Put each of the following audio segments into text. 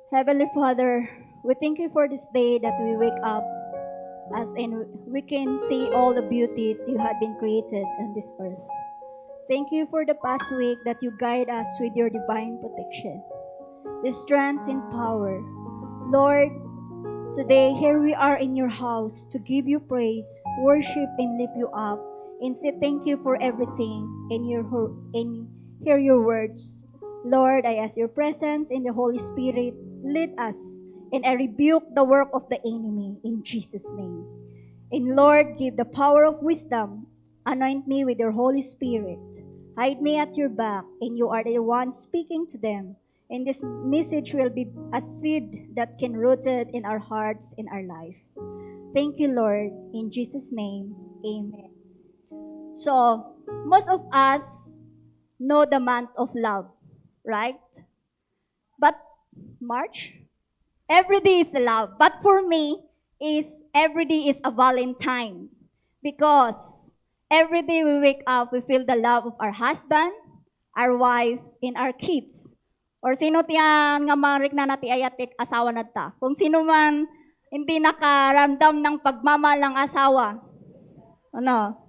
Heavenly Father, we thank you for this day that we wake up as in we can see all the beauties you had been created on this earth. Thank you for the past week that you guide us with your divine protection, the strength and power. Lord, today here we are in your house to give you praise, worship and lift you up, and say thank you for everything in hear your words. Lord, I ask your presence in the Holy Spirit lead us, and I rebuke the work of the enemy in Jesus' name. And Lord, give the power of wisdom. Anoint me with your Holy Spirit. Hide me at your back, and you are the one speaking to them. And this message will be a seed that can rooted in our hearts, in our life. Thank you, Lord. In Jesus' name, amen. So, most of us know the month of love, right? But March, every day is love. But for me, is every day is a Valentine. Because every day we wake up, we feel the love of our husband, our wife, and our kids. Or sino tiyan nga marik na nati ayatik asawa na ta. Kung sino man hindi nakaramdam ng pagmamahal ng asawa, ano,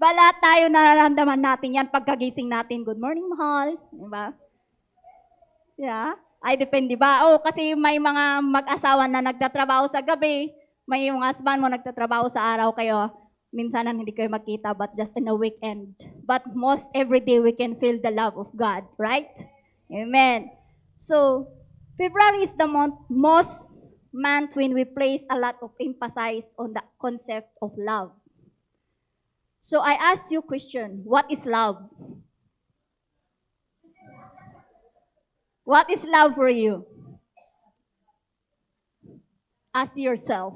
bala tayo nararamdaman natin yan pagkagising natin. Good morning, mahal. Diba? Yeah. Ay, depende ba? Oh, kasi may mga mag-asawa na nagtatrabaho sa gabi, may yung husband mo nagtatrabaho sa araw kayo. Minsan hindi kayo magkita, but just in a weekend. But most every day we can feel the love of God, right? Amen. So, February is the most month when we place a lot of emphasis on the concept of love. So, I ask you a question, what is love? What is love for you? Ask yourself.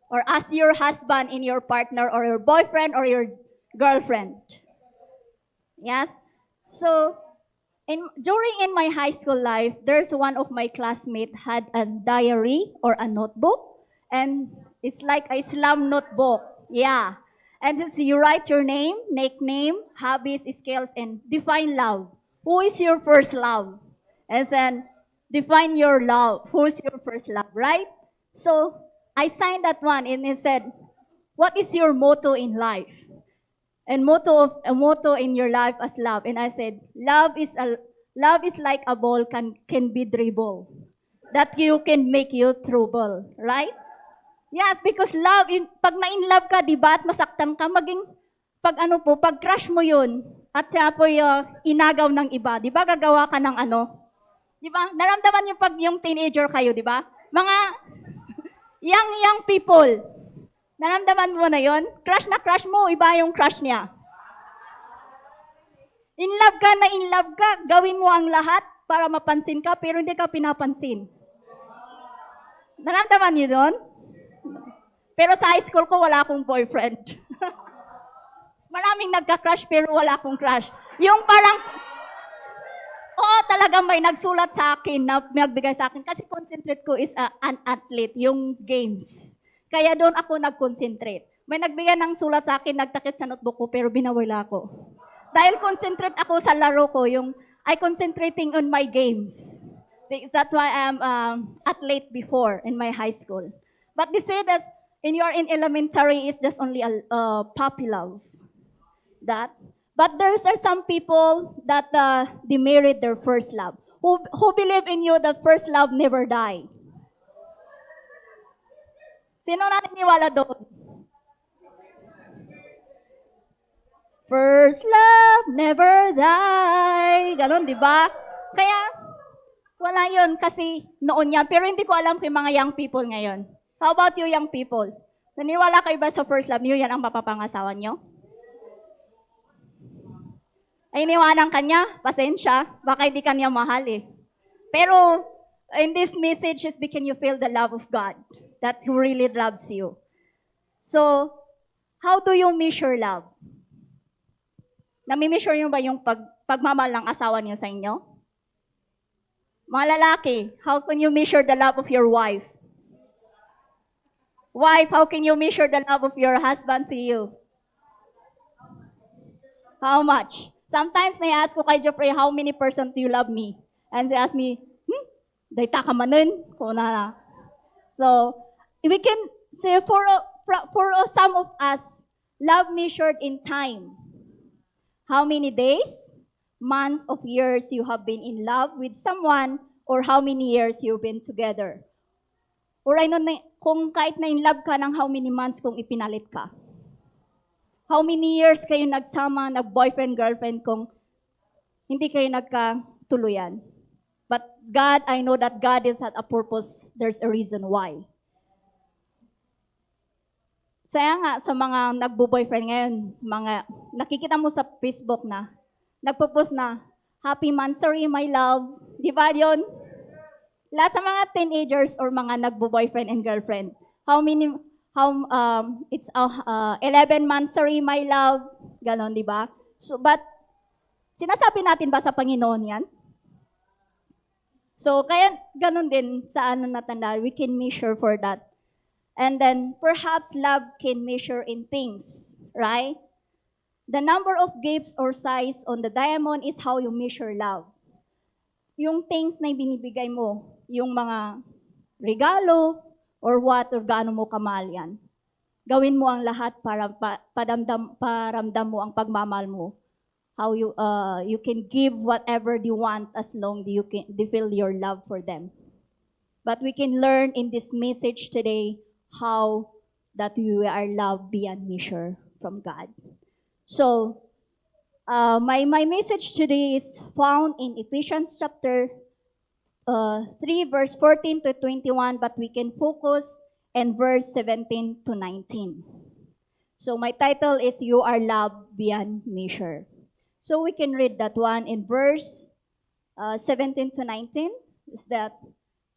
Or ask your husband in your partner or your boyfriend or your girlfriend. Yes? So, during in my high school life, there's one of my classmates had a diary or a notebook. And it's like a Islam notebook. Yeah. And you write your name, nickname, hobbies, skills, and define love. Who is your first love? And then define your love. Who's your first love, right? So, I signed that one and it said, what is your motto in life? And a motto in your life as love. And I said, love is like a ball can be dribble. That you can make you trouble, right? Yes, because love, pag na-in love ka, di ba, at masaktan ka, maging, pag crush mo yun, at siya po inagaw ng iba, di ba, gagawa ka ng ano? Di ba, naramdaman yung pag yung teenager kayo, di ba? Mga, young people. Naramdaman mo na yon? Crush na crush mo, iba yung crush niya. In love ka, gawin mo ang lahat para mapansin ka, pero hindi ka pinapansin. Naramdaman niyo doon? Pero sa high school ko, wala akong boyfriend. Maraming nagka-crush, pero wala akong crush. Yung parang, talagang may nagsulat sa akin na nagbigay sa akin kasi concentrate ko is an athlete, yung games. Kaya doon ako nag-concentrate. May nagbigay ng sulat sa akin, nagtakip sa notebook ko, pero binawala ko. Dahil concentrate ako sa laro ko, yung I concentrating on my games. That's why I'm athlete before in my high school. But they say that in elementary, it's just only a puppy love. But there are some people that they married their first love. Who believe in you that first love never die? Sino naniniwala doon? First love never die. Ganon, di ba? Kaya, wala yon kasi noon yan. Pero hindi ko alam kung mga young people ngayon. How about you young people? Naniwala kayo ba sa first love niyo? Yan ang mapapangasawa niyo? Ay, iniwanan ka niya, pasensya, baka hindi ka niya mahal eh. Pero, in this message is because you feel the love of God, that He really loves you. So, how do you measure love? Nami-measure niyo ba yung pagmamahal ng asawa niyo sa inyo? Mga lalaki, how can you measure the love of your wife? Wife, how can you measure the love of your husband to you? How much? Sometimes, na-ask ko kay Jeffrey, how many % do you love me? And she asked me, Dayta ka manen, kung na. So, we can say for some of us, love measured in time. How many days, months of years you have been in love with someone, or how many years you've been together. Or ano, kung kahit na in love ka ng how many months kung ipinalit ka. How many years kayo nagsama, nag-boyfriend, girlfriend, kung hindi kayo nagkatuluyan. But God, I know that God is at a purpose. There's a reason why. Saya nga sa mga nagbo-boyfriend ngayon, mga nakikita mo sa Facebook na, nagpo-post na, happy monthsary, my love. Di ba yun? Lahat sa mga teenagers or mga nagbo-boyfriend and girlfriend. It's 11 monthsary, my love. Ganon, di ba? So, but, sinasabi natin ba sa Panginoon yan? So, kaya ganon din sa ano natanda, we can measure for that. And then, perhaps love can measure in things, right? The number of gifts or size on the diamond is how you measure love. Yung things na binibigay mo, yung mga regalo, or what, or gaano mo kamahal yan. Gawin mo ang lahat para paramdam mo ang pagmamahal mo. How you can give whatever you want as long as they feel your love for them. But we can learn in this message today how that we are loved beyond measure from God. So, my message today is found in Ephesians chapter 3, verse 14 to 21, but we can focus in verse 17 to 19. So, my title is You Are Loved Beyond Measure. So, we can read that one in verse 17 to 19. Is that,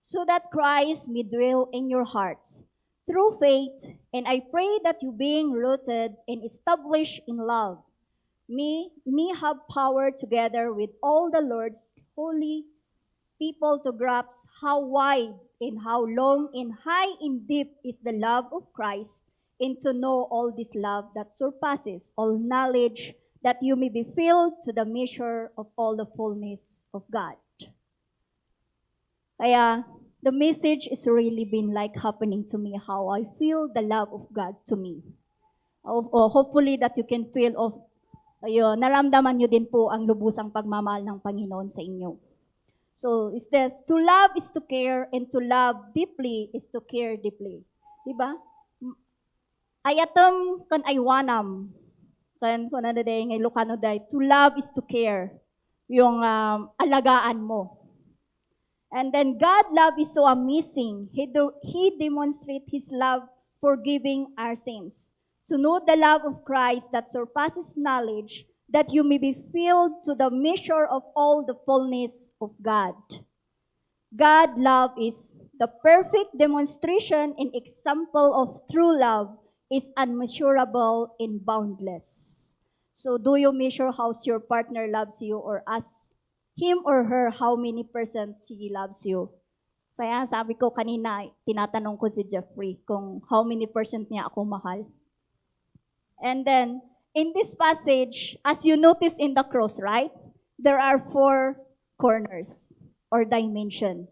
so that Christ may dwell in your hearts through faith, and I pray that you being rooted and established in love, may have power together with all the Lord's holy people to grasp how wide and how long and high and deep is the love of Christ, and to know all this love that surpasses all knowledge, that you may be filled to the measure of all the fullness of God. Kaya, the message is really been like happening to me, how I feel the love of God to me. Hopefully that you can feel naramdaman nyo din po ang lubusang pagmamahal ng Panginoon sa inyo. So, is this, to love is to care, and to love deeply is to care deeply. Diba? Ayatom kan aywanam. Kan kunada day ngay Lucano day, to love is to care. Yung alagaan mo. And then God love is so amazing. He demonstrates His love forgiving our sins. To know the love of Christ that surpasses knowledge, that you may be filled to the measure of all the fullness of God. God love is the perfect demonstration and example of true love, is unmeasurable and boundless. So do you measure how your partner loves you, or ask him or her how many percent she loves you? Saya sabi ko kanina, tinatanong ko si Jeffrey kung how many percent niya ako mahal. And then, in this passage, as you notice in the cross, right? There are 4 corners or dimension.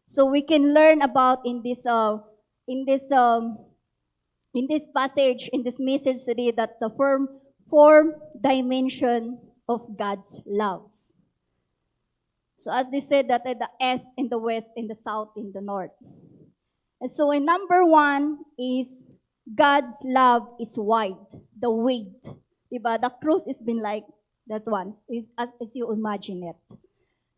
So we can learn about in this passage, in this message today, that the 4 dimension of God's love. So as they said, that the east, in the west, in the south, in the north. And so in number 1 is God's love is wide, the width. Diba? The cross has been like that one, as you imagine it.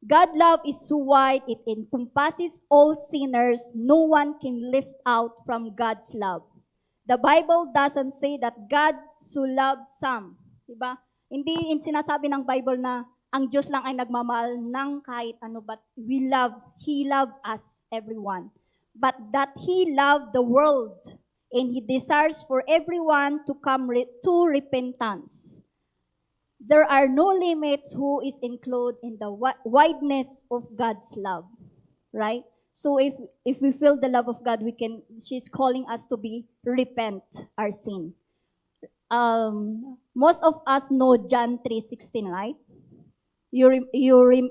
God's love is so wide, it encompasses all sinners. No one can lift out from God's love. The Bible doesn't say that God so loves some. Diba? Hindi sinasabi ng Bible na ang Diyos lang ay nagmamahal ng kahit ano, but He loved us, everyone. But that He loved the world, and He desires for everyone to come to repentance. There are no limits who is included in the wideness of God's love, right? So if we feel the love of God, she's calling us to repent our sin. Most of us know John 3:16, right? You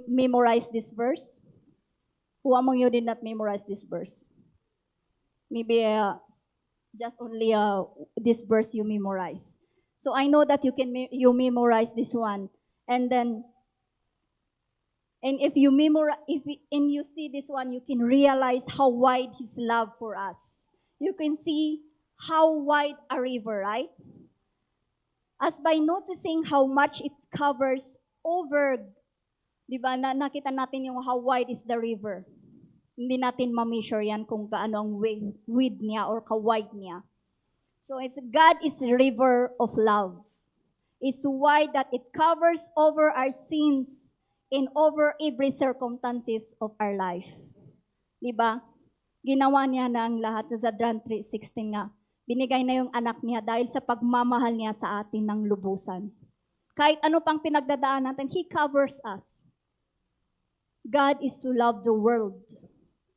memorize this verse? Who among you did not memorize this verse? Maybe just only this verse you memorize. So I know that you memorize this one, and then if you memorize, and you see this one, you can realize how wide His love for us. You can see how wide a river, right? As by noticing how much it covers over, di ba, nakita natin yung how wide is the river. Hindi natin ma-measure yan kung gaano ang width niya or ka-wide niya. So God is a river of love. It's wide that it covers over our sins and over every circumstances of our life. Di ba? Ginawa niya na ang lahat sa John 3:16 nga. Binigay na yung anak niya dahil sa pagmamahal niya sa atin ng lubusan. Kahit ano pang pinagdadaan natin, He covers us. God is to love the world.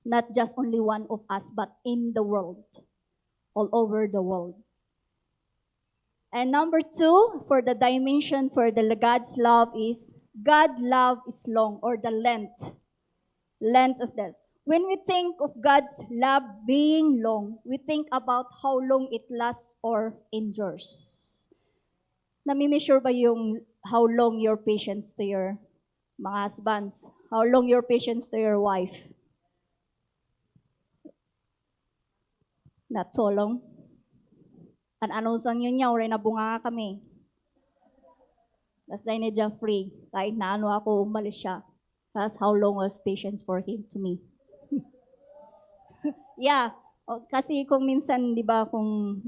Not just only one of us, but in the world. All over the world. And number 2, for the dimension for the God's love is, God love is long, or the length of that. When we think of God's love being long, we think about how long it lasts or endures. Nami-measure ba yung how long your patience to your mga husbands? How long your patience to your wife? Not so long. Ano sang yun niya, oray na bunga kami. Tapos dahil ni Jeffrey, kahit na ano ako, umalis siya. That's how long was patience for him to me. Yeah, kasi kung minsan, di ba, kung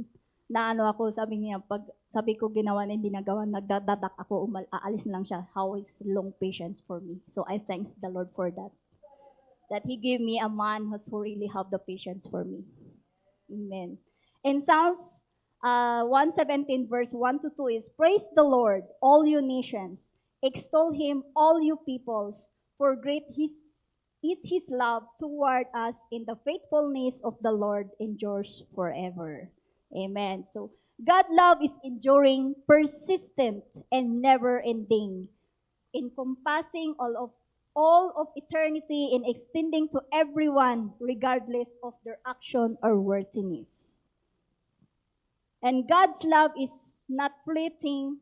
naano ako, sabi ko ginawa na hindi nagawa, nagdadadak ako, aalis na lang siya. How is long patience for me? So I thanks the Lord for that. That He gave me a man who really have the patience for me. Amen. In Psalms 117 verse 1 to 2 is, praise the Lord, all you nations. Extol Him, all you peoples. For great is His love toward us, in the faithfulness of the Lord endures forever. Amen. So, God's love is enduring, persistent, and never-ending, encompassing all of eternity and extending to everyone regardless of their action or worthiness. And God's love is not fleeting,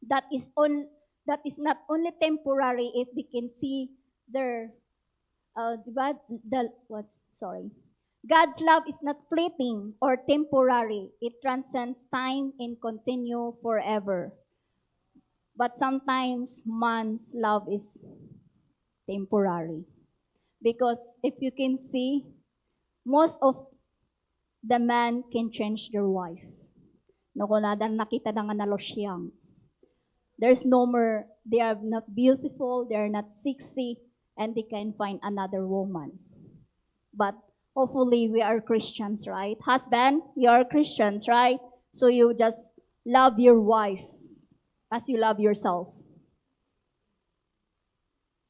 that is not only temporary if we can see their God's love is not fleeting or temporary. It transcends time and continue forever. But sometimes man's love is temporary. Because if you can see, most of the man can change their wife. No, kung nakita na nga nalosyang. There's no more, they are not beautiful, they are not sexy, and they can find another woman. But hopefully we are Christians, right? Husband, you are Christians, right? So you just love your wife as you love yourself.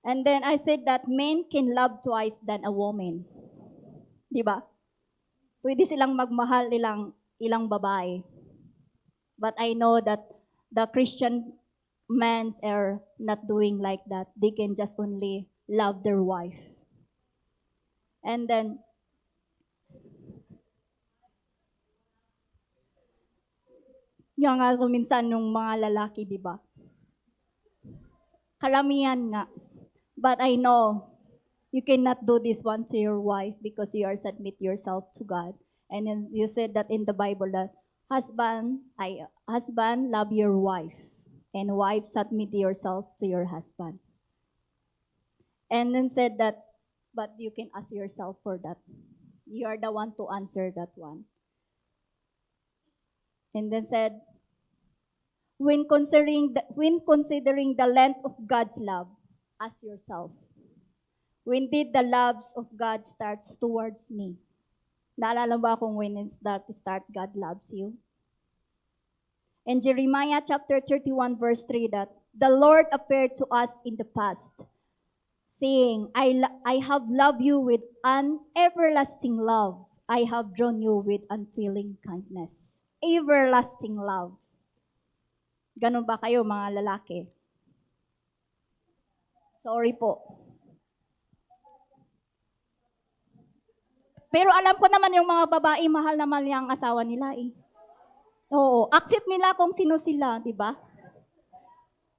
And then I said that men can love twice than a woman. Diba? Pwede silang magmahal ilang babae. But I know that the Christian men are not doing like that. They can just only love their wife. And then, yung nga minsan nung mga lalaki, di ba? Karamihan nga. But I know you cannot do this one to your wife because you are submit yourself to God. And then you said that in the Bible that husband, love your wife. And wife, submit yourself to your husband. And then said that, but you can ask yourself for that. You are the one to answer that one. And then said, when considering the length of God's love, ask yourself, when did the loves of God starts towards me? Naalala ba kung when it start God loves you? In Jeremiah chapter 31 verse 3 that, the Lord appeared to us in the past, saying, I have loved you with an everlasting love. I have drawn you with unfailing kindness. Everlasting love. Ganun ba kayo mga lalaki? Sorry po. Pero alam ko naman yung mga babae, mahal naman yung asawa nila eh. Oo, accept nila kung sino sila, di ba?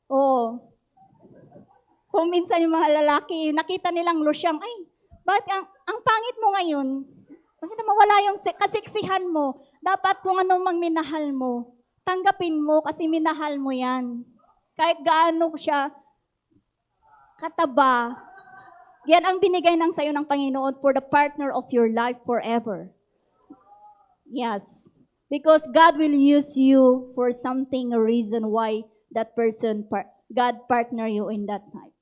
Oo. Kung minsan yung mga lalaki, nakita nilang losyang, ay, bakit ang pangit mo ngayon? Bakit naman wala yung kasiksihan mo? Dapat kung anong mang minahal mo, tanggapin mo kasi minahal mo yan. Kahit gaano siya kataba, yan ang binigay ng sayo ng Panginoon for the partner of your life forever. Yes. Because God will use you for something, a reason why that person, God partner you in that side.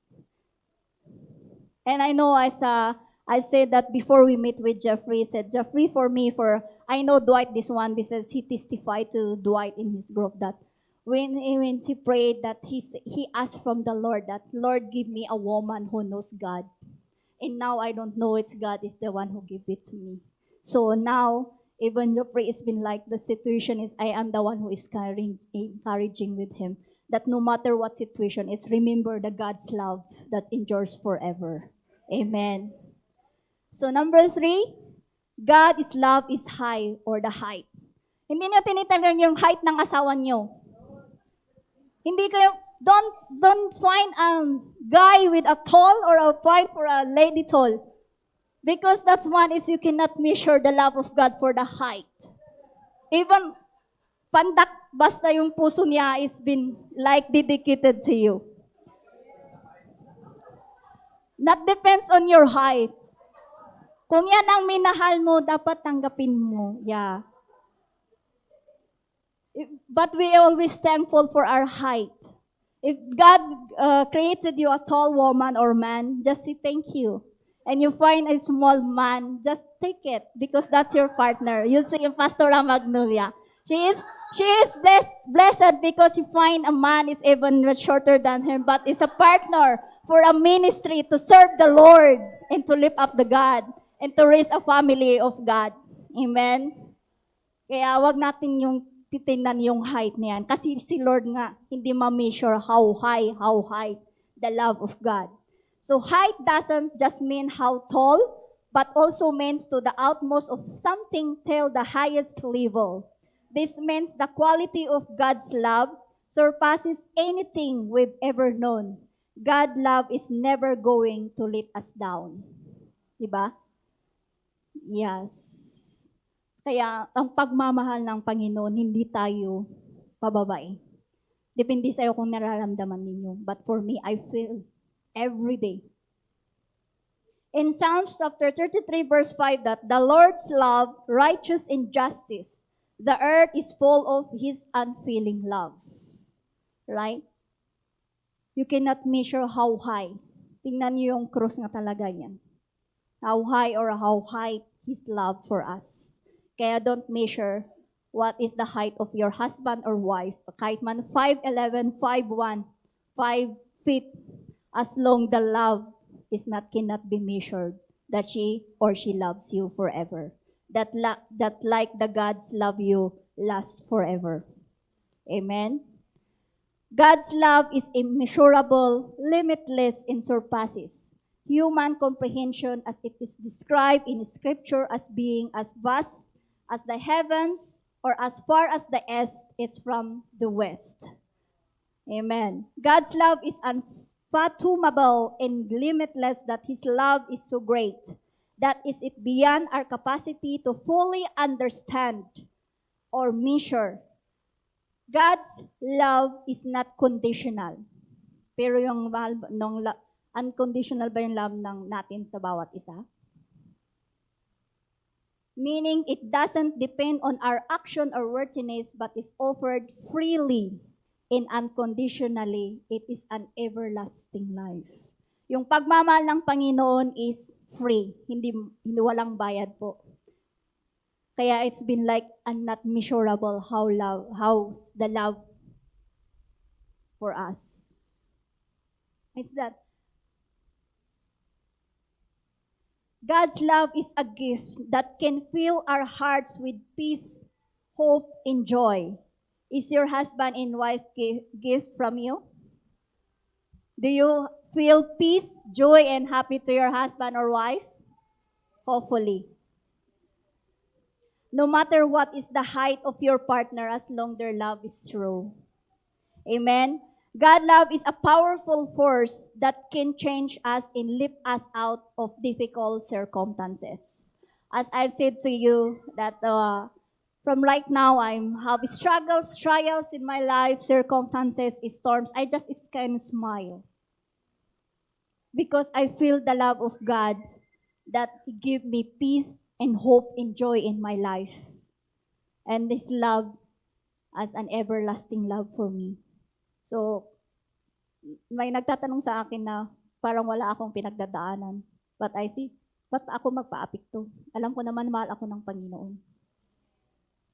And I know I said that before we meet with Jeffrey, he said, Jeffrey, I know Dwight this one because he testified to Dwight in his group that when he prayed that he asked from the Lord that, Lord, give me a woman who knows God. And now I don't know it's God is the one who gave it to me. So now, even Jeffrey has been like, the situation is, I am the one who is encouraging with him. That no matter what situation is, remember the God's love that endures forever. Amen. So number 3, God's love is high or the height. Hindi niyo tinitingnan yung height ng asawa niyo. Hindi kayo, don't find a guy with a tall or a find for a lady tall. Because that's one is you cannot measure the love of God for the height. Even pandak, basta yung puso niya is been like dedicated to you. Not depends on your height. Kung yan ang minahal mo, dapat tanggapin mo. Yeah. But we always thankful for our height. If God created you a tall woman or man, just say thank you. And you find a small man, just take it because that's your partner. You see Pastora Magnolia. She is blessed because you find a man is even shorter than him, but is a partner for a ministry to serve the Lord and to lift up the God and to raise a family of God. Amen? Kaya wag natin yung titingnan yung height niyan. Kasi si Lord nga, hindi ma-measure how high the love of God. So height doesn't just mean how tall, but also means to the utmost of something till the highest level. This means the quality of God's love surpasses anything we've ever known. God's love is never going to let us down. Diba? Yes. Kaya ang pagmamahal ng Panginoon, hindi tayo pababae. Depende sa'yo kung nararamdaman ninyo. But for me, I feel every day. In Psalms chapter 33 verse 5 that the Lord's love, righteous in justice, the earth is full of His unfailing love. Right? You cannot measure how high. Tingnan niyo yung cross nga talaga yan. How high or how high His love for us. Kaya don't measure what is the height of your husband or wife. Kahit man 5'11", 5'1", 5 feet, as long the love is not cannot be measured, that she or she loves you forever. That like the God's love you lasts forever. Amen? God's love is immeasurable, limitless, and surpasses human comprehension as it is described in Scripture as being as vast as the heavens or as far as the east is from the west. Amen. God's love is unfathomable and limitless, that His love is so great that is it beyond our capacity to fully understand or measure. God's love is not conditional. Pero yung unconditional ba yung love natin sa bawat isa? Meaning, it doesn't depend on our action or worthiness, but is offered freely and unconditionally. It is an everlasting life. Yung pagmamahal ng Panginoon is free. Hindi walang bayad po. Kaya it's been like not measurable how the love for us. It's that God's love is a gift that can fill our hearts with peace, hope, and joy. Is your husband and wife gift from you? Do you feel peace, joy, and happy to your husband or wife? Hopefully. No matter what is the height of your partner, as long their love is true. Amen? God love is a powerful force that can change us and lift us out of difficult circumstances. As I've said to you, that from right now, I'm having struggles, trials in my life, circumstances, storms. I just kind of smile because I feel the love of God that give me peace and hope and joy in my life. And this love as an everlasting love for me. So, may nagtatanong sa akin na parang wala akong pinagdadaanan. But I see, ba't ako magpa-apekto? Alam ko naman mahal ako ng Panginoon.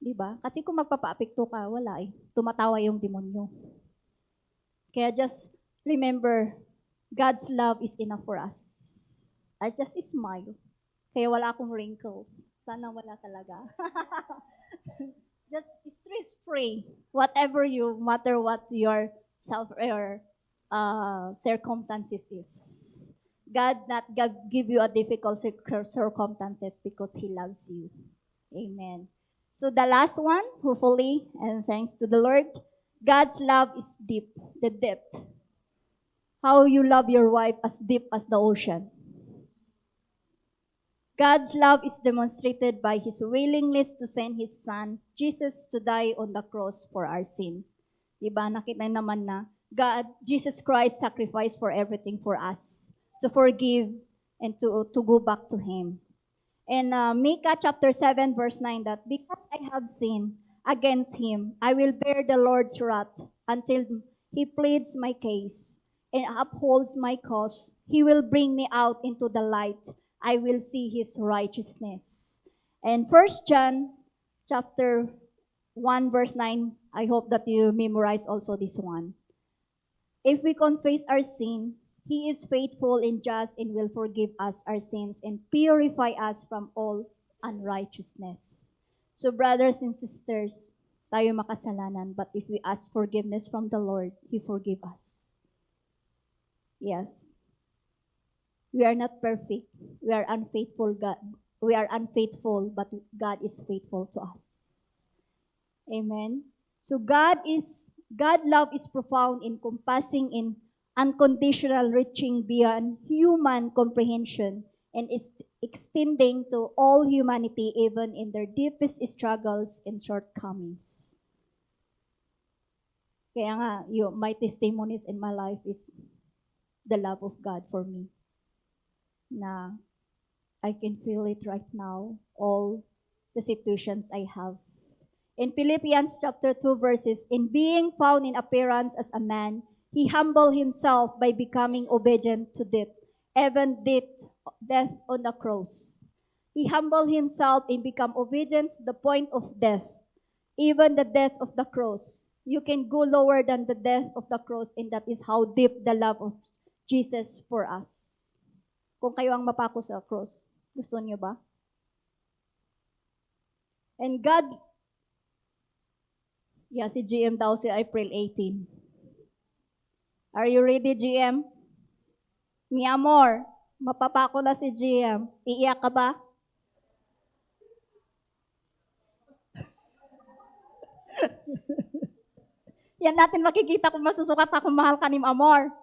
Diba? Kasi kung magpapa-apekto ka, wala eh. Tumatawa yung demonyo. Kaya just remember, God's love is enough for us. I just smile. Kaya wala akong wrinkles. Sana wala talaga. Just stress-free. Whatever you, matter what your circumstances is. God not give you a difficult circumstances because He loves you. Amen. So the last one, hopefully, and thanks to the Lord, God's love is deep, the depth. How you love your wife as deep as the ocean. God's love is demonstrated by His willingness to send His Son, Jesus, to die on the cross for our sin. Diba? Nakita naman na God, Jesus Christ sacrificed for everything for us, to forgive and to go back to Him. And Micah chapter 7 verse 9, that because I have sinned against Him, I will bear the Lord's wrath until He pleads my case and upholds my cause. He will bring me out into the light. I will see His righteousness. And 1 John chapter 1 verse 9, I hope that you memorize also this one. If we confess our sin, He is faithful and just and will forgive us our sins and purify us from all unrighteousness. So brothers and sisters, tayo makasalanan, but if we ask forgiveness from the Lord, He forgive us. Yes. We are not perfect. We are unfaithful. We are unfaithful, but God is faithful to us. Amen. So God love is profound, encompassing, in unconditional, reaching beyond human comprehension, and is extending to all humanity, even in their deepest struggles and shortcomings. Kaya nga, my testimonies in my life is the love of God for me. Na I can feel it right now, all the situations I have. In Philippians chapter 2 verses, in being found in appearance as a man, He humbled Himself by becoming obedient to death, even death on the cross. He humbled Himself and became obedient to the point of death, even the death of the cross. You can go lower than the death of the cross, and that is how deep the love of Jesus for us. Kung kayo ang mapako sa cross, gusto niyo ba? And God, si GM daw si April 18. Are you ready, GM? Mi amor, mapapako na si GM. Iiyak ka ba? Yan natin makikita kung masusukat ako, mahal ka ni amor.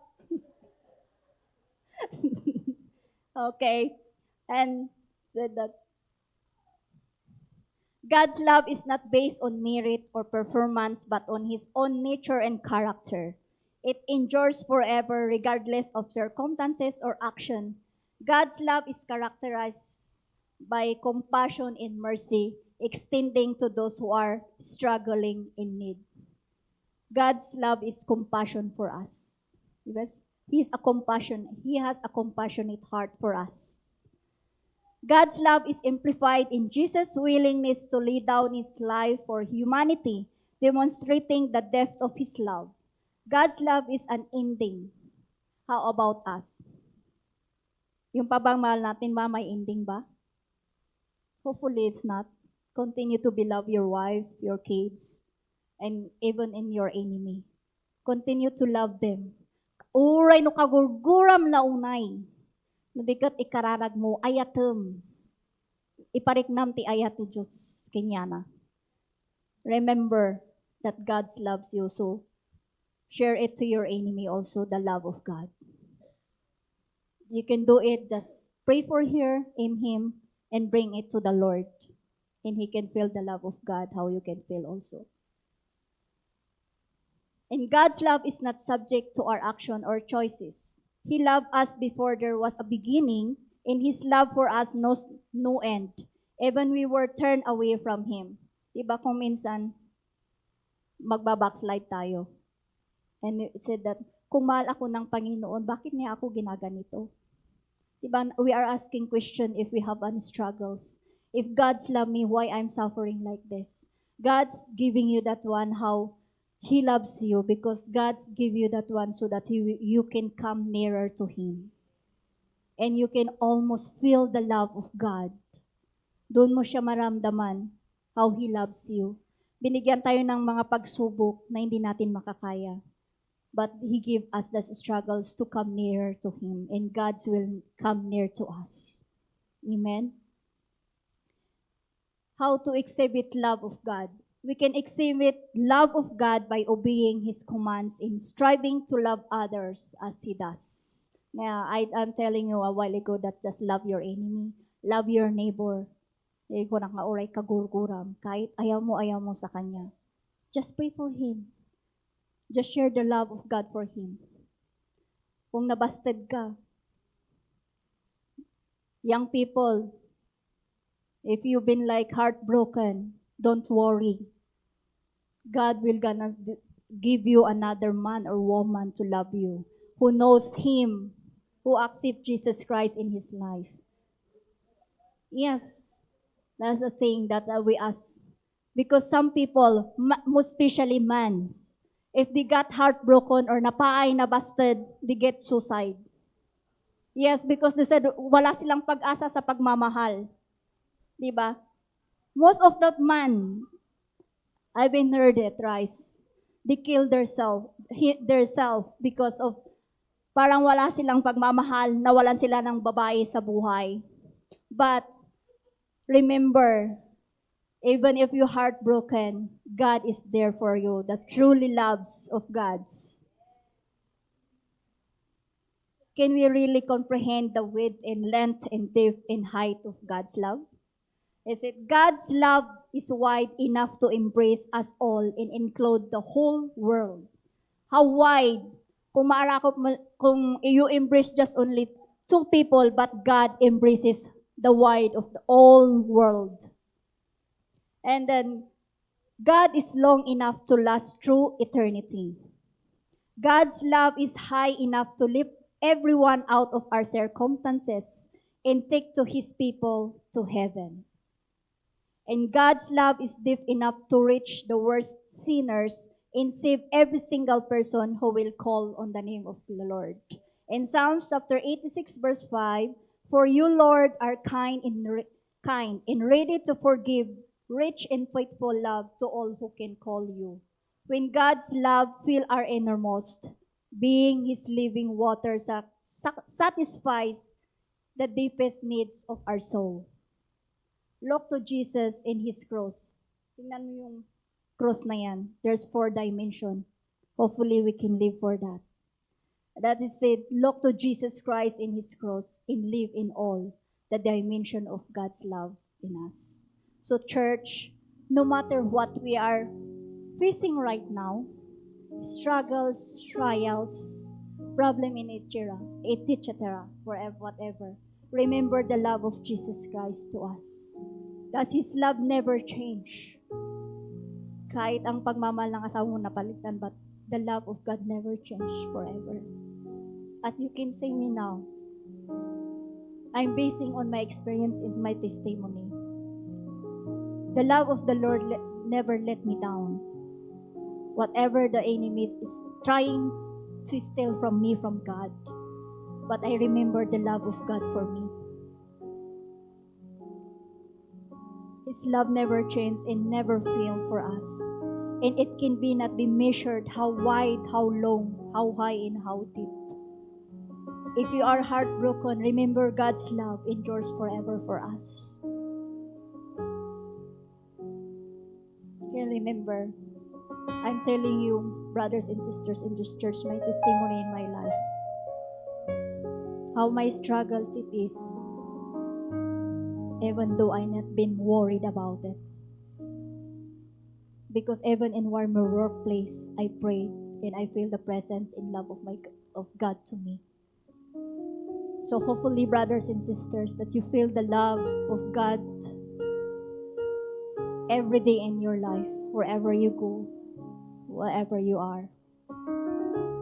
Okay. And said that God's love is not based on merit or performance, but on His own nature and character. It endures forever, regardless of circumstances or action. God's love is characterized by compassion and mercy, extending to those who are struggling in need. God's love is compassion for us. Yes? He has a compassionate heart for us. God's love is amplified in Jesus' willingness to lay down His life for humanity, demonstrating the depth of His love. God's love is unending. How about us? Yung pabangmahal natin ba, may ending ba? Hopefully it's not. Continue to beloved your wife, your kids, and even in your enemy. Continue to love them. Uray no kagurguram launay. Nabigat ikararag mo, ayatem. ipariknam ti ayat ni Diyos kenyana. Remember that God loves you, so share it to your enemy also, the love of God. You can do it, just pray for her, aim him, and bring it to the Lord. And he can feel the love of God, how you can feel also. And God's love is not subject to our action or choices. He loved us before there was a beginning, and His love for us knows no end. Even we were turned away from Him. Diba kung minsan, magbabackslide tayo. And it said that, kung mahal ako ng Panginoon, bakit niya ako ginaganito? Diba, we are asking question if we have any struggles. If God's love me, why I'm suffering like this? God's giving you that one, how He loves you, because God's give you that one so that you can come nearer to Him. And you can almost feel the love of God. Doon mo siya maramdaman how He loves you. Binigyan tayo ng mga pagsubok na hindi natin makakaya. But He give us the struggles to come nearer to Him, and God's will come near to us. Amen? How to exhibit love of God? We can exhibit love of God by obeying His commands in striving to love others as He does. Now, I'm telling you a while ago that just love your enemy, love your neighbor. Hindi ko nakauray kagurguram, kahit ayaw mo sa kanya. Just pray for him. Just share the love of God for him. Kung nabasted ka, young people, if you've been like heartbroken, don't worry. God will gonna give you another man or woman to love you, who knows Him, who accepts Jesus Christ in his life. Yes, that's the thing that we ask. Because some people, most especially mans, if they got heartbroken or napaay, nabasted, they get suicide. Yes, because they said, wala silang pag-asa sa pagmamahal. Diba? Most of the man, I've been heard it, Rice, they kill themselves because of parang wala silang pagmamahal, nawalan sila ng babae sa buhay. But remember, even if you're heartbroken, God is there for you, the truly loves of God's. Can we really comprehend the width and length and depth and height of God's love? Is it God's love is wide enough to embrace us all and include the whole world? How wide? Kung you embrace just only two people, but God embraces the wide of the whole world. And then, God is long enough to last through eternity. God's love is high enough to lift everyone out of our circumstances and take to His people to heaven. And God's love is deep enough to reach the worst sinners and save every single person who will call on the name of the Lord. In Psalms chapter 86 verse 5, for you, Lord, are kind and ready to forgive, rich and faithful love to all who can call you. When God's love fills our innermost, being His living water satisfies the deepest needs of our soul. Look to Jesus in His cross. Tingnan mo yung cross na yan. There's 4 dimensions. Hopefully, we can live for that. That is it. Look to Jesus Christ in His cross and live in all the dimension of God's love in us. So, church, no matter what we are facing right now, struggles, trials, problem in etc., whatever, remember the love of Jesus Christ to us. That His love never change. Kahit ang pagmamahal ng asawa mo napalitan, but the love of God never change forever. As you can see me now, I'm basing on my experience in my testimony. The love of the Lord never let me down. Whatever the enemy is trying to steal from me from God, but I remember the love of God for me. His love never changed and never failed for us. And it can not be measured how wide, how long, how high, and how deep. If you are heartbroken, remember God's love endures forever for us. remember, I'm telling you, brothers and sisters in this church, my testimony in my life. How my struggles it is, even though I not been worried about it. Because even in my workplace, I pray and I feel the presence and love of God to me. So hopefully, brothers and sisters, that you feel the love of God every day in your life, wherever you go, wherever you are.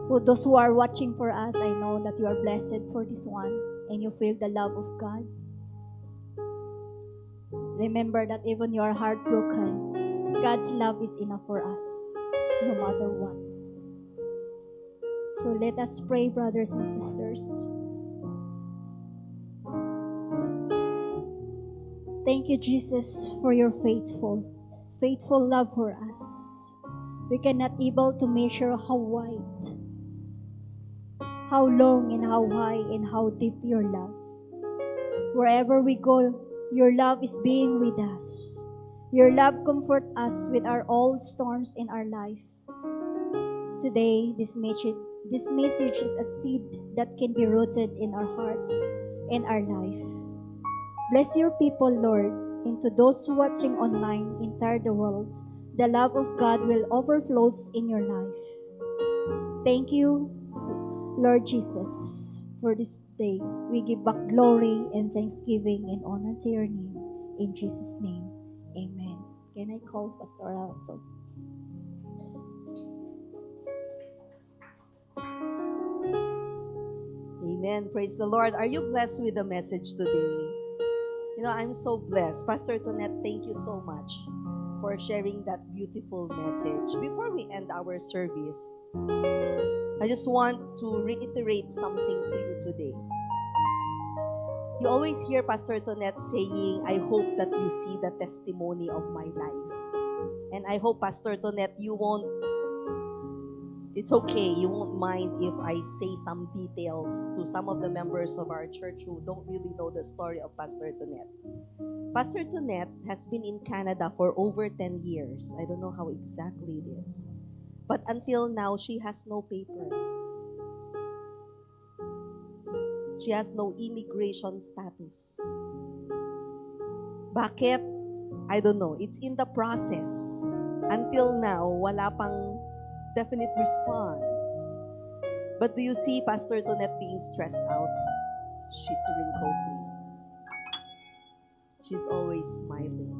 For those who are watching for us, I know that you are blessed for this one and you feel the love of God. Remember that even you are heartbroken, God's love is enough for us, no matter what. So let us pray, brothers and sisters. Thank you, Jesus, for your faithful love for us. We cannot able to measure how wide, how long, and how high, and how deep your love. Wherever we go, your love is being with us. Your love comfort us with our all storms in our life. Today, this message is a seed that can be rooted in our hearts and our life. Bless your people, Lord, and to those watching online entire the world, the love of God will overflows in your life. Thank you, Lord Jesus, for this day. We give back glory and thanksgiving and honor to your name. In Jesus' name, amen. Can I call Pastor Alto? Amen. Praise the Lord. Are you blessed with the message today? You know, I'm so blessed. Pastor Tonette, thank you so much for sharing that beautiful message. Before we end our service, I just want to reiterate something to you today. You always hear Pastor Tonette saying, I hope that you see the testimony of my life. And I hope, Pastor Tonette, it's okay, you won't mind if I say some details to some of the members of our church who don't really know the story of Pastor Tonette. Pastor Tonette has been in Canada for over 10 years. I don't know how exactly it is. But until now, she has no paper. She has no immigration status. Bakit? I don't know. It's in the process. Until now, wala pang definite response. But do you see Pastor Tonette being stressed out? She's wrinkle-free. She's always smiling.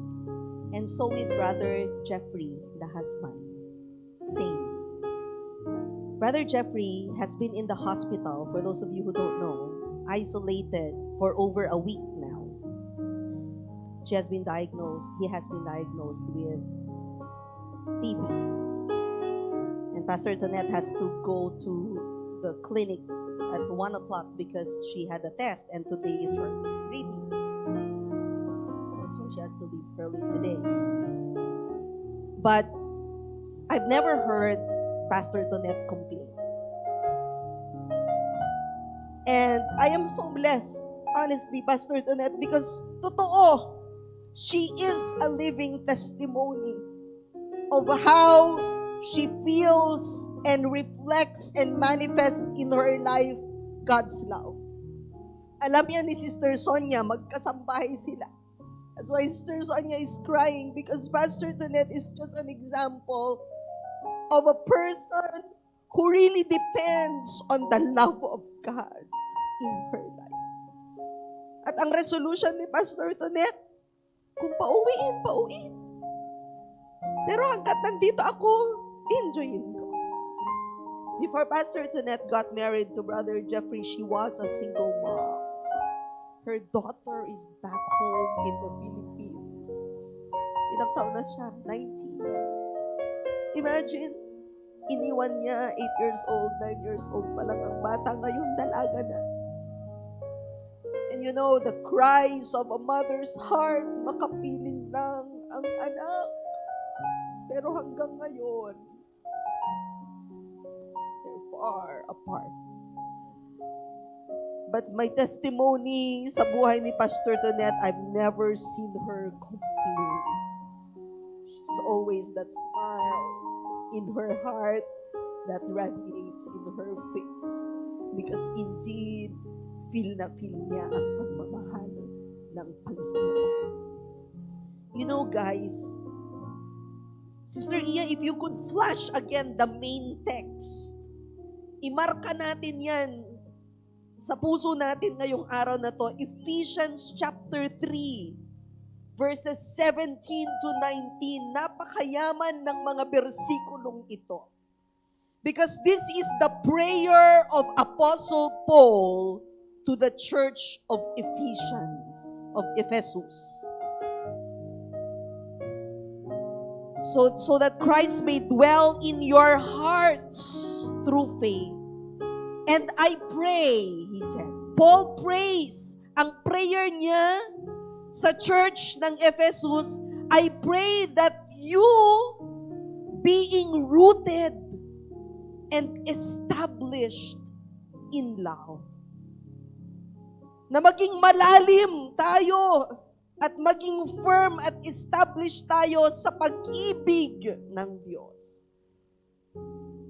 And so with Brother Jeffrey, the husband. Same. Brother Jeffrey has been in the hospital, for those of you who don't know, isolated for over a week now. He has been diagnosed with TB. And Pastor Tonette has to go to the clinic at 1 o'clock because she had a test and today is her reading. And so she has to leave early today. But I've never heard Pastor Tonette complain. And I am so blessed, honestly, Pastor Tonette, because totoo, she is a living testimony of how she feels and reflects and manifests in her life God's love. Alam niya ni Sister Sonia, magkasambahay sila. That's why Sister Sonia is crying because Pastor Tonette is just an example of a person who really depends on the love of God in her life. At ang resolution ni Pastor Tonette, kung pauwiin. Pero hanggat nandito ako, enjoyin ko. Before Pastor Tonette got married to Brother Jeffrey, she was a single mom. Her daughter is back home in the Philippines. Ilang taon na siya? 19. Imagine, iniwan niya, 8 years old, 9 years old pa lang ang bata, ngayon dalaga na. And you know, the cries of a mother's heart, makapiling lang ang anak. Pero hanggang ngayon, they're far apart. But my testimony sa buhay ni Pastor Tonette, I've never seen her complain. She's always that smile. smile in her heart that radiates in her face. Because indeed, feel na feel niya ang pagmamahal ng Panginoon. You know, guys, Sister Iya, if you could flash again the main text, imarka natin yan sa puso natin ngayong araw na to, Ephesians chapter 3, verses 17 to 19. Napakayaman ng mga bersikulong ito. Because this is the prayer of Apostle Paul to the church of Ephesus. So that Christ may dwell in your hearts through faith. And I pray, he said. Paul prays. Ang prayer niya sa church ng Ephesus, I pray that you, being rooted and established in love, na maging malalim tayo at maging firm at established tayo sa pag-ibig ng Diyos.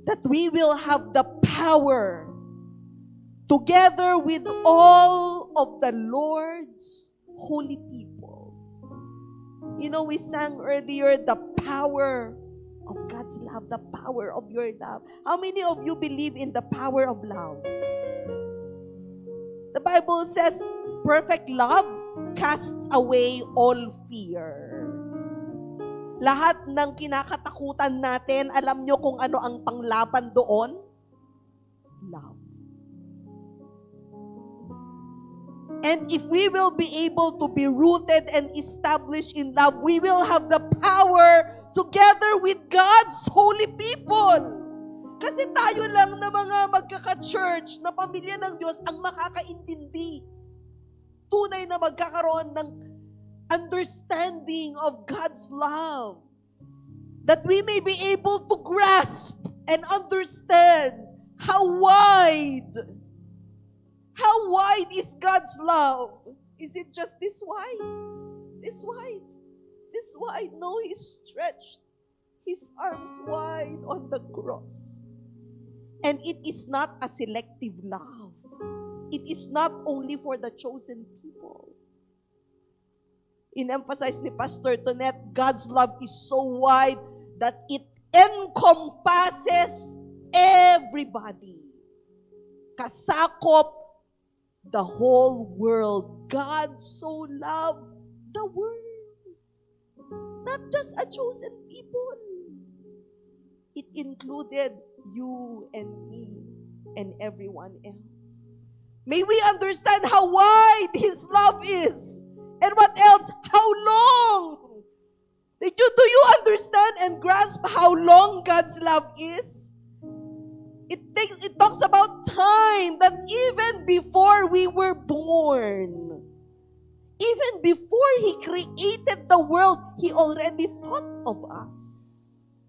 That we will have the power, together with all of the Lord's holy people. You know, we sang earlier, the power of God's love, the power of your love. How many of you believe in the power of love? The Bible says, perfect love casts away all fear. Lahat ng kinakatakutan natin, alam nyo kung ano ang panglaban doon? Love. And if we will be able to be rooted and established in love, we will have the power together with God's holy people. Kasi tayo lang na mga magkaka-church na pamilya ng Diyos ang makakaintindi. Tunay na magkakaroon ng understanding of God's love. That we may be able to grasp and understand how wide is God's love. Is it just this wide? This wide. This wide. No, He stretched His arms wide on the cross. And it is not a selective love. It is not only for the chosen people. In-emphasize ni Pastor Tonette, God's love is so wide that it encompasses everybody. Kasakop the whole world. God so loved the world. Not just a chosen people. It included you and me and everyone else. May we understand how wide His love is. And what else? How long? Do you understand and grasp how long God's love is? It talks about time, that even before we were born, even before He created the world, He already thought of us.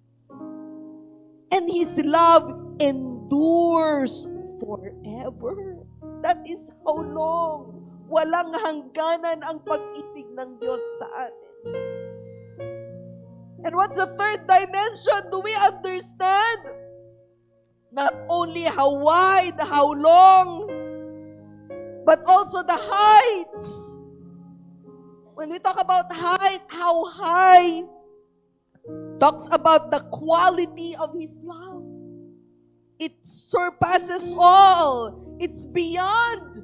And His love endures forever. That is how long. Walang hangganan ang pag-ibig ng Diyos sa atin. And what's the third dimension? Do we understand? Not only how wide, how long, but also the height. When we talk about height, how high, talks about the quality of His love. It surpasses all. It's beyond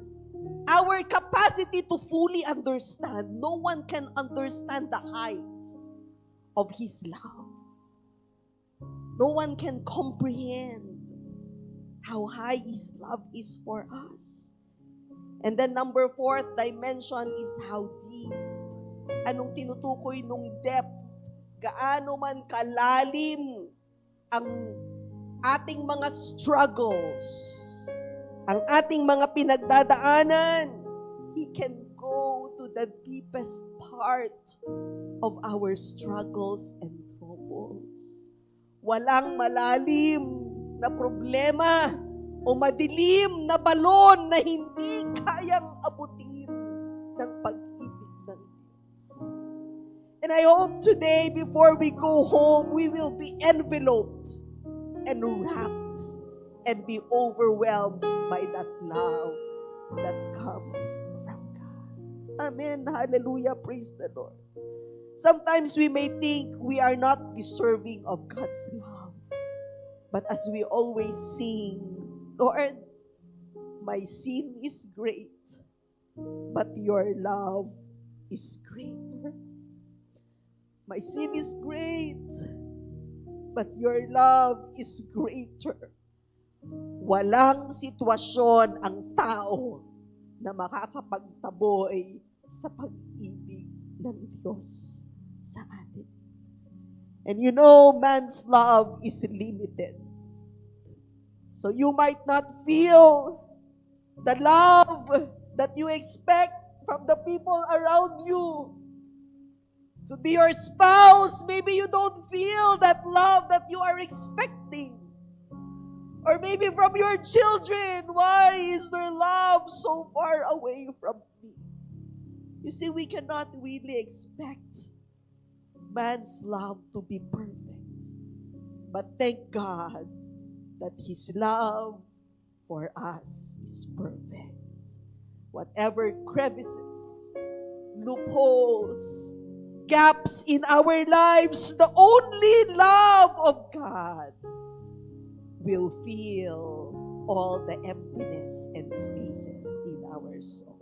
our capacity to fully understand. No one can understand the height of His love. No one can comprehend how high His love is for us. And then number fourth dimension is how deep. Anong tinutukoy nung depth? Gaano man kalalim ang ating mga struggles, ang ating mga pinagdadaanan, He can go to the deepest part of our struggles and troubles. Walang malalim na problema o madilim na balon na hindi kayang abutin ng pag-ibig ng Diyos. And I hope today, before we go home, we will be enveloped and wrapped and be overwhelmed by that love that comes from God. Amen. Hallelujah. Praise the Lord. Sometimes we may think we are not deserving of God's love. But as we always sing, Lord, my sin is great, but your love is greater. My sin is great, but your love is greater. Walang sitwasyon ang tao na makakapagtaboy sa pag-ibig ng Diyos sa atin. And you know, man's love is limited. So you might not feel the love that you expect from the people around you. To be your spouse, maybe you don't feel that love that you are expecting. Or maybe from your children, why is their love so far away from me? You see, we cannot really expect man's love to be perfect. But thank God that His love for us is perfect. Whatever crevices, loopholes, gaps in our lives, the only love of God will fill all the emptiness and spaces in our soul.